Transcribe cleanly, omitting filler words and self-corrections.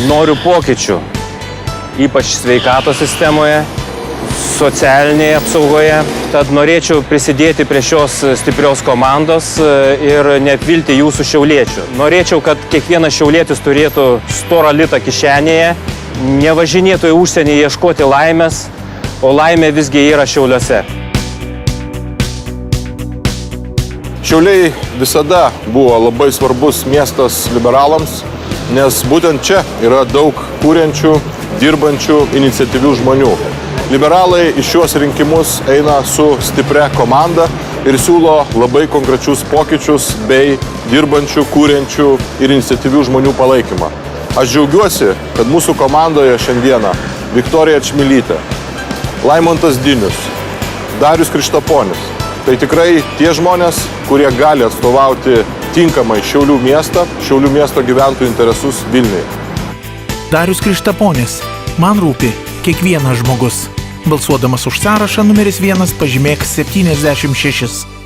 Noriu pokyčių, ypač sveikatos sistemoje, socialinėje apsaugoje. Tad norėčiau prisidėti prie šios stiprios komandos ir neapvilti jūsų šiauliečių. Norėčiau, kad kiekvienas šiaulietis turėtų storą litą kišenėje, nevažinėtų į užsienį ieškoti laimės, o laimė visgi yra Šiauliuose. Šiauliai visada buvo labai svarbus miestas liberalams, nes būtent čia yra daug kūrenčių, dirbančių, iniciatyvių žmonių. Liberalai į šiuos rinkimus eina su stipria komanda ir siūlo labai konkrečius pokyčius bei dirbančių, kūrenčių ir iniciatyvių žmonių palaikymą. Aš džiaugiuosi, kad mūsų komandoje šiandieną Viktorija Čmilytė, Laimontas Dinius, Darius Krištaponis. Tai tikrai tie žmonės, kurie gali atstovauti tinkamai Šiaulių miesto gyventojų interesus Vilniuje. Darius Krištaponis. Man rūpi kiekvienas žmogus. Balsuodamas už sąrašą numeris 1 pažymėk 76.